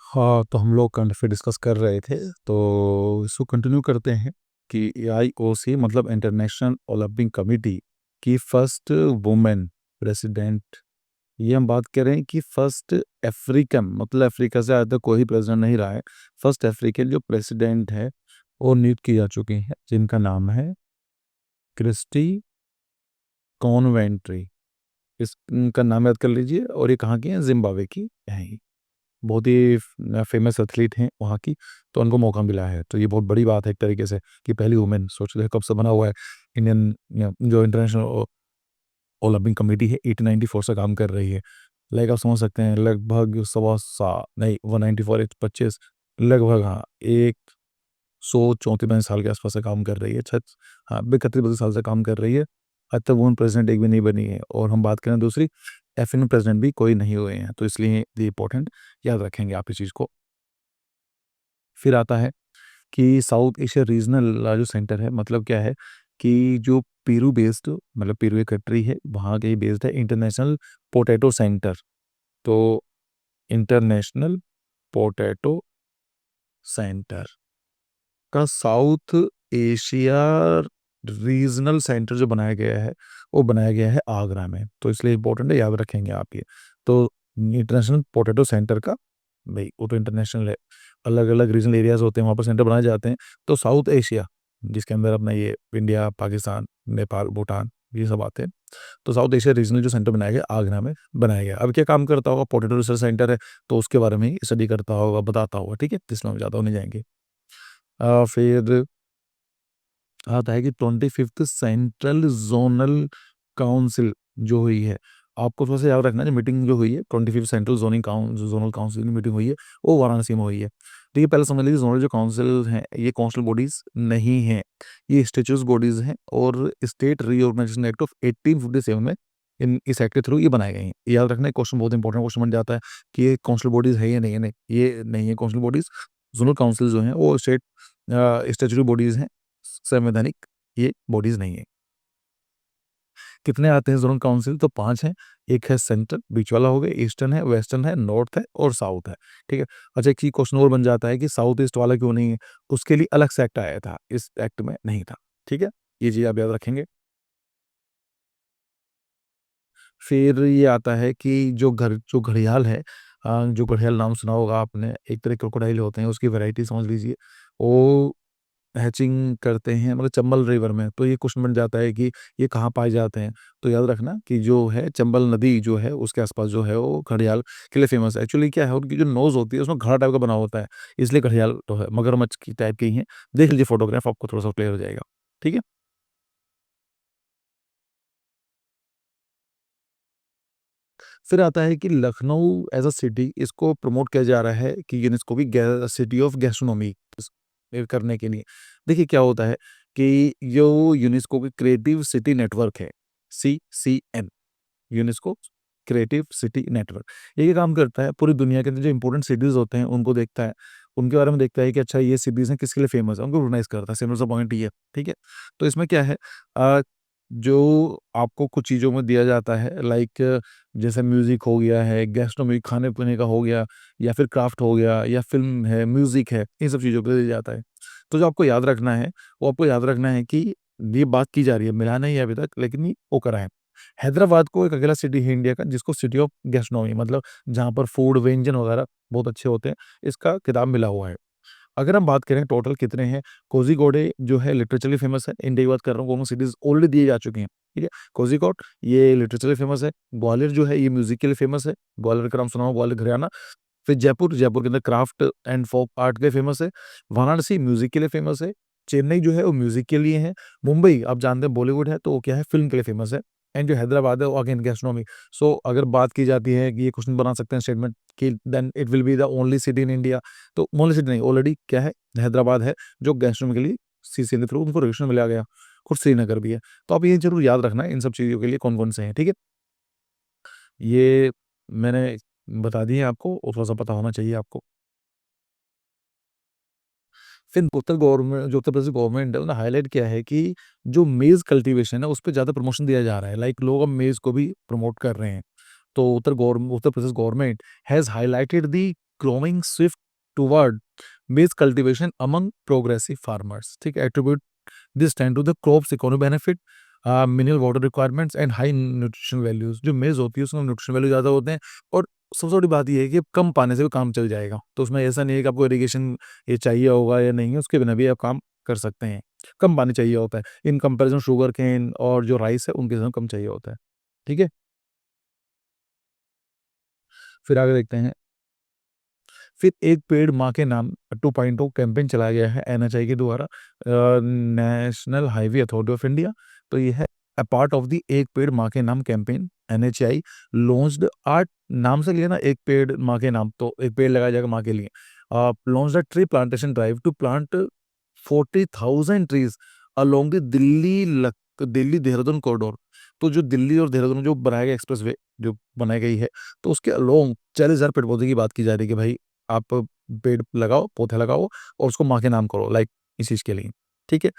हाँ, तो हम लोग करंट अफेयर डिस्कस कर रहे थे, तो इसको कंटिन्यू करते हैं कि आईओसी मतलब इंटरनेशनल ओलंपिक कमिटी की फर्स्ट वुमेन प्रेसिडेंट। ये हम बात कर रहे हैं कि फर्स्ट अफ्रीकन मतलब अफ्रीका से आज तक कोई प्रेसिडेंट नहीं रहा है। फर्स्ट अफ्रीकन जो प्रेसिडेंट है वो नियुक्त की जा चुकी हैं, जिनका नाम है क्रिस्टी कॉन्वेंट्री। इसका नाम याद कर लीजिए। और ये कहाँ की हैं? जिम्बाब्वे की हैं। बहुत ही फेमस एथलीट हैं वहाँ की। तो उनको मौका मिला है, तो ये बहुत बड़ी बात है एक तरीके से कि पहली वुमेन। सोच रहे कब से बना हुआ है इंडियन जो इंटरनेशनल ओलंपिक कमेटी है 1894 से काम कर रही है। लाइक आप समझ सकते हैं लगभग सवा सा नहीं 194 25 लगभग, हाँ, 134 साल के आसपास से काम कर रही है। छत हाँ 31-32 साल से काम कर रही है। अब तक वुमेन प्रेसिडेंट एक भी नहीं बनी है। और हम बात करें दूसरी, एफिन प्रेसिडेंट भी कोई नहीं हुए हैं, तो इसलिए ये इंपॉर्टेंट याद रखेंगे आप इस चीज़ को। फिर आता है कि साउथ एशिया रीजनल जो सेंटर है, मतलब क्या है कि जो पेरू बेस्ड मतलब पेरू एक कंट्री है, वहाँ के बेस्ड है इंटरनेशनल पोटैटो सेंटर। तो इंटरनेशनल पोटैटो सेंटर का साउथ एशिया रीजनल सेंटर जो बनाया गया है वो बनाया गया है आगरा में, तो इसलिए इंपॉर्टेंट है, याद रखेंगे आप ये। तो इंटरनेशनल पोटैटो सेंटर का, भाई वो तो इंटरनेशनल है, अलग अलग रीजनल एरियाज होते हैं वहाँ पर सेंटर बनाए जाते हैं। तो साउथ एशिया जिसके अंदर अपना ये इंडिया, पाकिस्तान, नेपाल, भूटान ये सब आते हैं। तो साउथ एशिया रीजनल जो सेंटर बनाया गया आगरा में बनाया गया। अब क्या काम करता होगा? पोटैटो रिसर्च सेंटर है, तो उसके बारे में ही स्टडी करता होगा, बताता होगा, ठीक है, इसमें हम ज़्यादा नहीं जाएंगे। फिर आता है कि 25th सेंट्रल जोनल काउंसिल जो हुई है, आपको थोड़ा सा याद रखना है, मीटिंग जो हुई है 25th सेंट्रल जोनल काउंसिल की मीटिंग हुई है वो वाराणसी में हुई है। तो ये पहले समझ लीजिए जोनल जो काउंसिल हैं ये कॉन्स्टिट्यूशनल बॉडीज नहीं हैं, ये स्टेचुअस बॉडीज हैं। और स्टेट रीऑर्गेनाइजेशन एक्ट ऑफ 1857 में इन इस एक्ट के थ्रू ये बनाए गए हैं। ये याद रखना है, क्वेश्चन बहुत इंपॉर्टेंट क्वेश्चन बन जाता है कि ये काउंसिल बॉडीज है या नहीं है। नहीं, ये नहीं है काउंसिल बॉडीज। जोनल काउंसिल जो हैं वो स्टेट स्टेचुटरी बॉडीज हैं, संवैधानिक ये बॉडीज नहीं है। कितने आते हैं जोनल काउंसिल? तो 5 हैं। एक है सेंट्रल, बीच वाला हो गया, ईस्टर्न है, वेस्टर्न है, नॉर्थ है और साउथ है, ठीक है। अच्छा, एक चीज क्वेश्चन और बन जाता है कि साउथ ईस्ट वाला क्यों नहीं है? उसके लिए अलग से एक्ट आया था, इस एक्ट में नहीं था, ठीक है। ये चीज आप याद रखेंगे। फिर ये आता है कि जो घड़ियाल है, जो घड़ियाल नाम सुना होगा आपने, एक तरह क्रोकोडाइल होते हैं, उसकी वैरायटी समझ लीजिए। वो हैचिंग करते हैं मतलब चंबल रिवर में। तो ये क्वेश्चन बन जाता है कि ये कहाँ पाए जाते हैं? तो याद रखना कि जो है चंबल नदी जो है उसके आसपास जो है वो घड़ियाल के लिए फेमस है। एक्चुअली क्या है, उनकी जो नोज होती है उसमें घड़ा टाइप का बना होता है, इसलिए घड़ियाल तो है, मगरमच्छ की टाइप की ही है। देख लीजिए फोटोग्राफ, आपको थोड़ा सा क्लियर हो जाएगा, ठीक है। फिर आता है कि लखनऊ एज अ सिटी इसको प्रमोट किया जा रहा है कि यूनेस्को की सिटी ऑफ गैस्ट्रोनॉमी करने के लिए। देखिए क्या होता है कि जो यूनेस्को की क्रिएटिव सिटी नेटवर्क है, CCN, UNESCO creative city network, ये क्या काम करता है? पूरी दुनिया के अंदर जो इंपॉर्टेंट सिटीज होते हैं उनको देखता है, उनके बारे में देखता है कि अच्छा ये सिटीज हैं किसके लिए फेमस है, उनको ऑर्गेनाइज करता है। सिंपल सा पॉइंट ये है, ठीक है। तो इसमें क्या है, जो आपको कुछ चीज़ों में दिया जाता है, लाइक जैसे म्यूजिक हो गया है, गैस्ट्रोनॉमी खाने पीने का हो गया, या फिर क्राफ्ट हो गया, या फिल्म है, म्यूजिक है, इन सब चीज़ों पे दिया जाता है। तो जो आपको याद रखना है वो आपको याद रखना है कि ये बात की जा रही है, मिला नहीं है अभी तक, लेकिन ये वो करा है। हैदराबाद को एक अकेला सिटी है इंडिया का जिसको सिटी ऑफ गैस्ट्रोनॉमी मतलब जहाँ पर फूड व्यंजन वगैरह बहुत अच्छे होते हैं, इसका खिताब मिला हुआ है। अगर हम बात करें टोटल कितने हैं, कोज़िकोड जो है लिटरेचरली फेमस है। इंडिया की बात कर रहा हूँ, कौन-सी सिटीज़ ऑलरेडी दिए जा चुकी हैं, ठीक है। कोज़िकोड ये लिटरेचरली फेमस है। ग्वालियर जो है ये म्यूज़िक के लिए फेमस है। ग्वालियर का नाम सुना होगा, ग्वालियर हरियाणा। फिर जयपुर, जयपुर के अंदर क्राफ्ट एंड फ़ोक आर्ट के लिए फेमस है। वाराणसी म्यूज़िक के लिए फेमस है। चेन्नई जो है वो म्यूज़िक के लिए है। मुंबई आप जानते हैं बॉलीवुड है, तो वो क्या है, फ़िल्म के लिए फेमस है। एंड जो हैदराबाद है वो अगेन गैस्ट्रोनॉमी। सो अगर बात की जाती है कि ये क्वेश्चन बना सकते हैं स्टेटमेंट कि then it will be the only city in India. तो ओनली सिटी नहीं, ऑलरेडी क्या है, हैदराबाद है जो गैस्ट्रोनॉमी के लिए सीसीएन के थ्रू उनको रिकग्निशन मिला गया। और श्रीनगर भी है। तो आप ये ज़रूर याद रखना है इन सब चीज़ों के लिए कौन-कौन से हैं, ठीक है। ये मैंने बता दिए आपको और थोड़ा-सा पता होना चाहिए आपको। फिर उत्तर प्रदेश गवर्नमेंट है, उन्होंने हाइलाइट किया है कि जो मेज़ कल्टीवेशन है, उस पे ज़्यादा प्रमोशन दिया जा रहा है। लाइक लोग अब मेज़ को भी प्रमोट कर रहे हैं। तो Uttar Pradesh government has highlighted the growing swift toward maize cultivation among progressive farmers, ठीक है। Attribute this trend to the crops economic benefit, minimal water requirements and high nutrition values. जो मेज होती है उसमें न्यूट्रिशन वैल्यू ज़्यादा होते हैं, और सबसे बड़ी बात ये है कि कम पानी से भी काम चल जाएगा। तो उसमें ऐसा नहीं है कि आपको इरिगेशन ये चाहिए होगा या नहीं है, उसके बिना भी आप काम कर सकते हैं। कम पानी चाहिए होता है इन कंपैरिजन शुगर केन और जो राइस है उनके साथ कम चाहिए होता है, ठीक है। फिर आगे देखते हैं। फिर एक पेड़ माँ के नाम 2.0 कैंपेन चलाया गया है एनएचआई के द्वारा, national highway authority of India. तो ये है अ पार्ट ऑफ द एक पेड़ माँ के नाम कैंपेन। एनएचआई लॉन्च्ड आर्ट, नाम से लिया ना एक पेड़ माँ के नाम, तो एक पेड़ लगाया जाएगा माँ के लिए। Launch the tree plantation drive to plant 40,000 trees along the Delhi Dehradun corridor. तो जो दिल्ली और देहरादून में जो बनाया गया एक्सप्रेस वे जो बनाई गई है, तो उसके अलोंग 40,000 पेड़ पौधे की बात की जा रही है कि भाई आप पेड़ लगाओ, पौधे लगाओ और उसको माँ के नाम करो, लाइक इस चीज़ के लिए, ठीक है?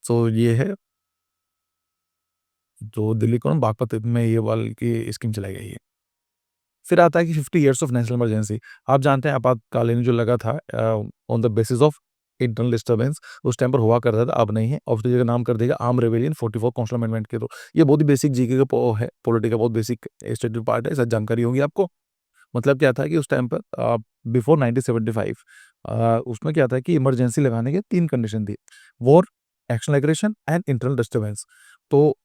सो ये है, जो दिल्ली को ना बागपत में ये वाली की स्कीम चलाई गई है। फिर आता है कि 50 इयर्स ऑफ नेशनल इमरजेंसी। आप जानते हैं आपातकालीन जो लगा था on the basis of internal disturbance, उस टाइम पर हुआ करता था, अब नहीं है। अब तो जगह नाम कर देगा आर्म रेबेलियन 44 कॉन्स्टिट्यूशन अमेंडमेंट के। तो ये बहुत ही बेसिक जीके का है, पॉलिटी का बहुत बेसिक स्टडी पार्ट है, शायद जानकारी होगी आपको। मतलब क्या था कि उस टाइम पर बिफोर 1975 उसमें क्या था कि इमरजेंसी लगाने के 3 कंडीशन थी, war, external aggression and internal disturbance. तो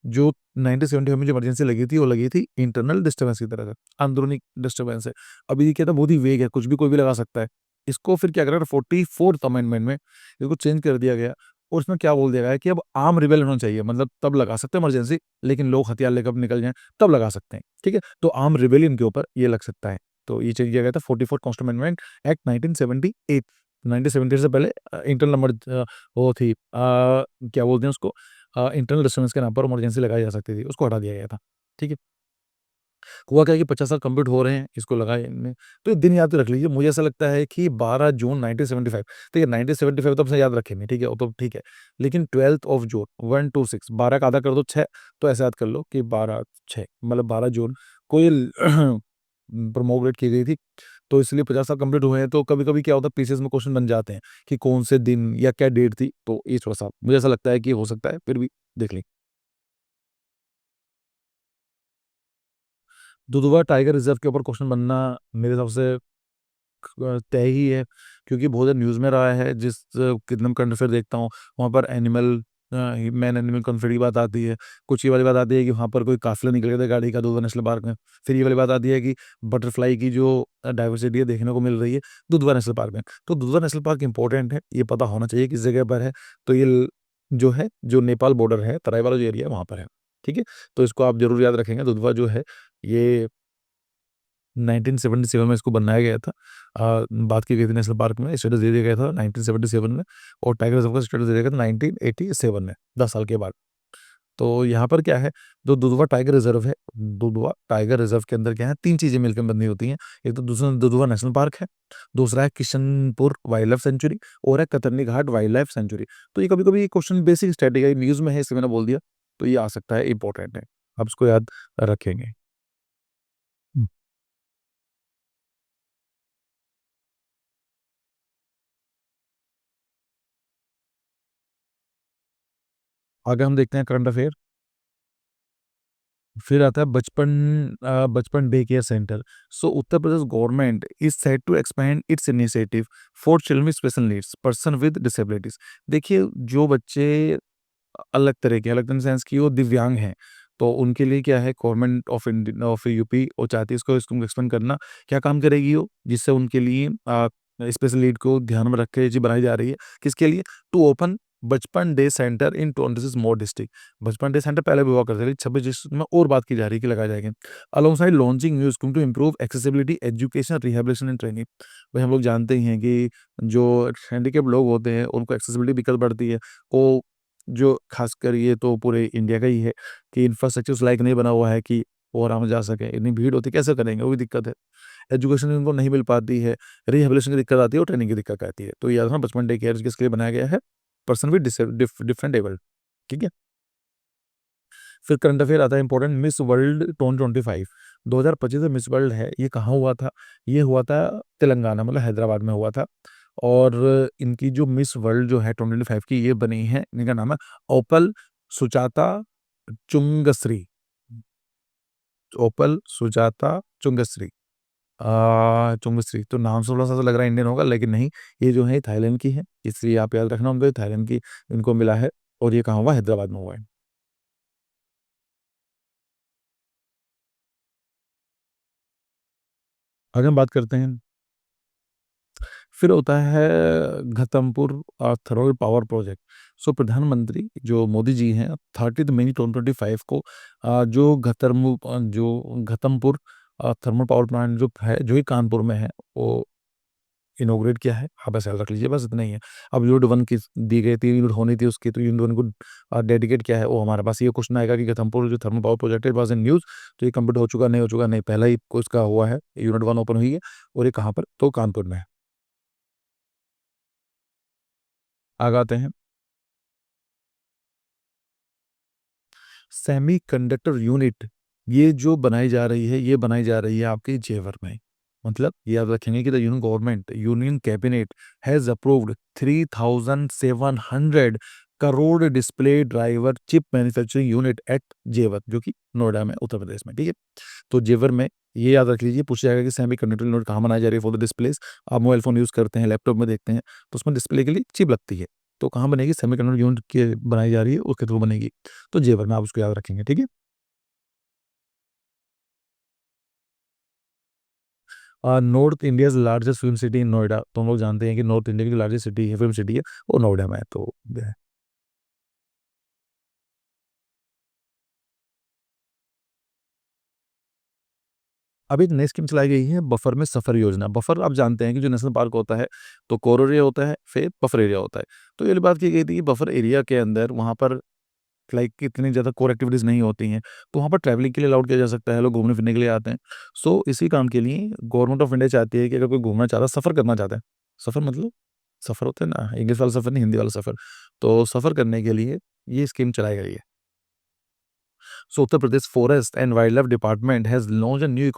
जो 1975 में जो इमरजेंसी लगी थी, वो लगी थी इंटरनल डिस्टर्बेंस की तरह से, अंदरूनी डिस्टर्बेंस है। अभी ये क्या था, बहुत ही वेग है, कुछ भी कोई भी लगा सकता है। इसको फिर क्या करा 44th अमेंडमेंट में इसको चेंज कर दिया गया, और उसमें क्या बोल दिया गया है कि अब आर्म रिबेल होना चाहिए, मतलब तब लगा सकते हैं इमरजेंसी, लेकिन लोग हथियार लेकर निकल जाएं तब लगा सकते हैं, ठीक है। तो आर्म रिबेलियन के ऊपर ये लग सकता है। तो ये चेंज किया गया था 44 कॉन्स्टिट्यूशन अमेंडमेंट एक्ट 1978। 1970 से पहले इंटरनल नंबर वो थी क्या बोलते हैं उसको, इंटरनल डिस्टर्बेंस के नाम पर इमरजेंसी लगाई जा सकती थी, उसको हटा दिया गया था, ठीक है। हुआ क्या है कि 50 साल कंप्लीट हो रहे हैं, इसको लगाए इनमें। तो ये दिन याद रख लीजिए, मुझे ऐसा लगता है कि 12 जून 1975, ठीक है, 1975 तो आपसे याद रखेंगे, ठीक है, वो तो ठीक है। लेकिन 12th ऑफ जून 126, 12 का आधा कर दो 6, तो ऐसा याद कर लो कि 12 6 मतलब 12 जून को ये प्रोमोगेट की गई थी। तो इसलिए 50 साल कंप्लीट हुए हैं, तो कभी-कभी क्या होता है पीसीएस में क्वेश्चन बन जाते हैं कि कौन से दिन या क्या डेट थी, तो ये थोड़ा-सा मुझे ऐसा लगता है कि हो सकता है, फिर भी देख लें। दुधवा टाइगर रिज़र्व के ऊपर क्वेश्चन बनना मेरे हिसाब से तय ही है, क्योंकि बहुत ज़्यादा न्यूज़ में रहा है। जिस कितना करंट अफेयर देखता हूँ, वहाँ पर मैन एनिमल कॉन्फ्लिक्ट की बात आती है। कुछ ये वाली बात आती है कि वहाँ पर कोई काफ़िला निकल गया था गाड़ी का दुधवा नेशनल पार्क में। फिर ये वाली बात आती है कि बटरफ्लाई की जो डाइवर्सिटी है देखने को मिल रही है दुधवा नेशनल पार्क में। तो दुधवा नेशनल पार्क इम्पोर्टेंट है, ये पता होना चाहिए किस जगह पर है। तो ये जो है, जो नेपाल बॉर्डर है, तराई वाला जो एरिया है वहाँ पर है, ठीक है? तो इसको आप ज़रूर याद रखेंगे। दुधवा जो है ये 1977 में इसको बनाया गया था। बात की गई थी नेशनल पार्क में, स्टेटस दे दिया गया था 1977 में, और टाइगर रिज़र्व का स्टेटस दे दिया गया था 1987 में, 10 साल के बाद। तो यहाँ पर क्या है, जो दुधवा टाइगर रिज़र्व है, दुधवा टाइगर रिज़र्व के अंदर क्या है, 3 चीज़ें मिलकर बनी होती हैं। एक तो दूसरा दुधवा नेशनल पार्क है, दूसरा है किशनपुर वाइल्ड लाइफ सेंचुरी, और है कतरनी घाट वाइल्ड लाइफ सेंचुरी। तो ये कभी-कभी ये क्वेश्चन बेसिक स्टैटिक है, न्यूज़ में है इसलिए मैंने बोल दिया, तो ये आ सकता है, इम्पोर्टेंट है। आप इसको याद रखेंगे। हुँ। आगे हम देखते हैं करंट अफेयर। फिर आता है Bachpan day care centre. So Uttar Pradesh government is set to expand its initiative for children with special needs, person with disabilities. देखिए, जो बच्चे अलग तरह के, अलग इन सेंस कि वो दिव्यांग हैं, तो उनके लिए क्या है, गवर्नमेंट ऑफ यूपी वो चाहती है इसको एक्सपेंड करना। क्या काम करेगी वो, जिससे उनके लिए स्पेशल नीड को ध्यान में रख के ये चीज़ बनाई जा रही है। किसके लिए? टू ओपन बचपन डे सेंटर इन 26 मोर डिस्ट्रिक्ट। बचपन डे सेंटर पहले भी हुआ करते थे, 26 डिस्ट्रिक्ट में और बात की जा रही है कि लगाए जाएंगे। Alongside launching new scheme to improve accessibility, education, rehabilitation and training. भाई हम लोग जानते ही हैं कि जो हैंडीकेप लोग होते हैं उनको एक्सेसिबिलिटी दिक्कत बढ़ती है। वो जो खासकर ये तो पूरे इंडिया का ही है कि इंफ्रास्ट्रक्चर उस लायक नहीं बना हुआ है कि वो आराम से जा सके। इतनी भीड़ होती है, कैसे करेंगे? वो भी दिक्कत है। एजुकेशन उनको नहीं मिल पाती है, रिहेबिलिटेशन की दिक्कत आती है और ट्रेनिंग की दिक्कत आती है। तो याद रखना बचपन डे केयर किसके लिए बनाया गया है? पर्सन विद डिफरेंट एबल, ठीक है? फिर करंट अफेयर आता है इंपॉर्टेंट, मिस वर्ल्ड 2025। 2025 में मिस वर्ल्ड है, ये कहाँ हुआ था? ये हुआ था तेलंगाना, मतलब हैदराबाद में हुआ था। और इनकी जो मिस वर्ल्ड जो है 2025 की, ये बनी है, इनका नाम है ओपल सुजाता चुंगश्री। ओपल सुजाता चुंगश्री। चुंगश्री, तो नाम से थोड़ा-सा लग रहा है इंडियन होगा, लेकिन नहीं, ये जो है थाईलैंड की है, इसलिए आप याद रखना उनको, थाईलैंड की इनको मिला है। और ये कहाँ हुआ? हैदराबाद में हुआ है। आगे हम बात करते हैं, फिर होता है घाटमपुर थर्मल पावर प्रोजेक्ट। सो प्रधानमंत्री जो मोदी जी हैं, 30 मई 2025 को जो घाटमपुर थर्मल पावर प्लांट जो है, जो ही कानपुर में है, वो इनॉग्रेट किया है। आप ऐसे याद रख लीजिए, बस इतना ही है। अब यूनिट 1 की दी गई थी, यूनिट होनी थी उसकी, तो यूनिट 1 को डेडिकेट किया है, वो हमारे पास ये क्वेश्चन आएगा कि घाटमपुर जो थर्मल पावर प्रोजेक्ट है, इट वाज़ इन न्यूज़, तो ये कंप्लीट हो चुका, नहीं हो चुका? नहीं, पहला ही उसका हुआ है, यूनिट 1 ओपन हुई है। और ये कहाँ पर? तो कानपुर में है। आगे आते हैं, सेमीकंडक्टर यूनिट, ये जो बनाई जा रही है, ये बनाई जा रही है आपके जेवर में। मतलब ये आप रखेंगे कि the union cabinet has approved 3700 crore display driver chip manufacturing unit at Jewar, जो कि नोएडा में, उत्तर प्रदेश में, ठीक है? तो जेवर में, ये याद रख लीजिए, पूछा जाएगा कि सेमीकंडक्टर यूनिट कहाँ बनाई जा रही है फॉर द डिस्प्लेस। आप मोबाइल फ़ोन यूज़ करते हैं, लैपटॉप में देखते हैं, तो उसमें डिस्प्ले के लिए चिप लगती है। तो कहाँ बनेगी? सेमीकंडक्टर यूनिट के बनाई जा रही है, उसके थ्रू बनेगी। तो जेवर में, आप उसको याद रखेंगे, ठीक है? North India's largest film city in Noida, तो हम लोग जानते हैं कि नॉर्थ इंडिया की जो लार्जेस्ट सिटी है, फ़िल्म सिटी है, वो नोएडा में है, तो है। अभी एक नई स्कीम चलाई गई है, बफर में सफर योजना। बफर आप जानते हैं कि जो नेशनल पार्क होता है, तो कोर एरिया होता है, फिर बफर एरिया होता है। तो ये वाली बात की गई थी कि बफर एरिया के अंदर वहाँ पर लाइक इतनी ज़्यादा कोर एक्टिविटीज़ नहीं होती हैं, तो वहाँ पर ट्रैवलिंग के लिए अलाउड किया जा सकता है, लोग घूमने-फिरने के लिए आते हैं। सो इसी काम के लिए गवर्नमेंट ऑफ इंडिया चाहती है कि अगर कोई घूमना चाहता है, सफ़र करना चाहता है, सफ़र मतलब सफ़र होता है ना, इंग्लिश वाला सफ़र नहीं, हिंदी वाला सफ़र। तो सफ़र करने के लिए ये स्कीम चलाई गई है। So Uttar Pradesh Forest and Wildlife Department has launched a new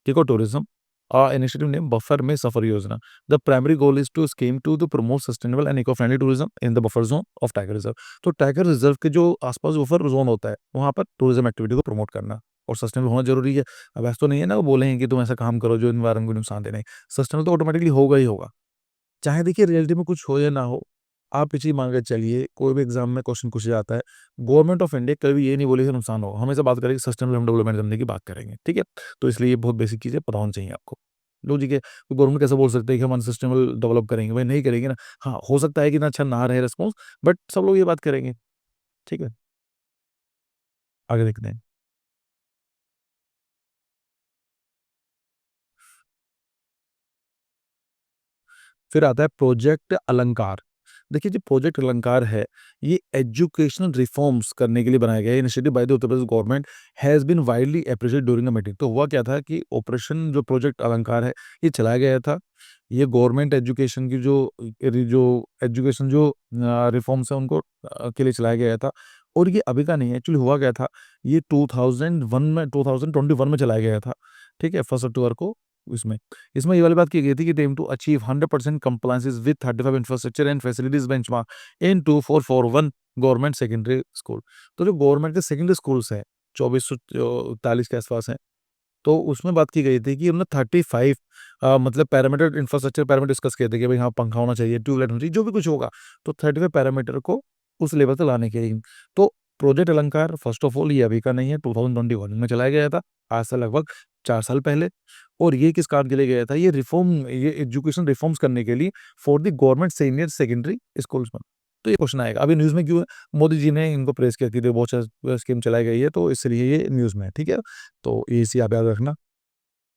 ecotourism initiative named Buffer Mein Safar Yojana. The primary goal is to scheme to promote sustainable and eco-friendly tourism in the buffer zone of Tiger Reserve. तो tiger reserve के जो आसपास buffer zone होता है, वहाँ पर tourism activity को promote करना और सस्टेनेबल होना जरूरी है। अब ऐसा तो नहीं है ना, वो बोलेंगे कि तुम ऐसा काम करो जो एनवायरमेंट को नुकसान दे, नहीं। सस्टेनेबल तो ऑटोमेटिकली होगा ही होगा, चाहे देखिए रियलिटी में कुछ हो या ना हो। आप ये चीज़ मान के चलिए, कोई भी एग्ज़ाम में क्वेश्चन पूछा जाता है, गवर्नमेंट ऑफ इंडिया कभी ये नहीं बोलेगी कि नुकसान होगा, हमेशा बात करेगी सस्टेनेबल हम डेवलपमेंट करने की बात करेंगे, ठीक है? तो इसलिए ये बहुत बेसिक चीज़ें पता होनी चाहिए आपको। लॉजिक है, तो गवर्नमेंट कैसे बोल सकते हैं कि हम अनसस्टेनेबल डेवलप करेंगे? भाई नहीं करेंगे ना। हाँ, हो सकता है कि ना अच्छा ना रहे रिस्पॉन्स, बट सब लोग ये बात करेंगे, ठीक है? आगे देखते हैं। फिर आता है प्रोजेक्ट अलंकार। देखिए जो प्रोजेक्ट अलंकार है, ये एजुकेशनल रिफॉर्म्स करने के लिए बनाया गया है, initiative by the Uttar Pradesh government has been widely appreciated during a meeting. तो हुआ क्या था कि ऑपरेशन जो प्रोजेक्ट अलंकार है, ये चलाया गया था। ये गवर्नमेंट एजुकेशन की जो एजुकेशन जो रिफॉर्म्स हैं उनको के लिए चलाया गया था। और ये अभी का नहीं है, एक्चुअली हुआ क्या था, ये 2021 में चलाया गया था, ठीक है? 1 अक्टूबर को इसमें। इसमें ये वाली बात की गई थी कि aim to achieve 100% compliances with 35 infrastructure and facilities benchmark in 2441 government secondary school. तो जो गवर्नमेंट के सेकेंडरी स्कूल्स हैं, 2440 के आसपास हैं, तो उसमें बात की गई थी कि उन्होंने 35 मतलब पैरामीटर इंफ्रास्ट्रक्चर पैरामीटर डिस्कस किए थे कि भाई हाँ, पंखा होना चाहिए, ट्यूबलाइट होनी चाहिए, जो भी कुछ होगा, तो 35 पैरामीटर को उस लेवल तक लाने के लिए। तो प्रोजेक्ट अलंकार फर्स्ट ऑफ ऑल ये अभी का नहीं है, 2021 में चलाया गया था, आज से लगभग 4 साल पहले। और ये किस काम के लिए गया था? ये एजुकेशन रिफॉर्म्स करने के लिए for the government senior secondary schools में। तो ये क्वेश्चन आएगा। अभी न्यूज़ में क्यों है? मोदी जी ने इनको प्रेज़ किया कि देखो बहुत अच्छा स्कीम चलाई गई है, तो इसलिए ये न्यूज़ में है, ठीक है? तो ये चीज़ आप याद रखना।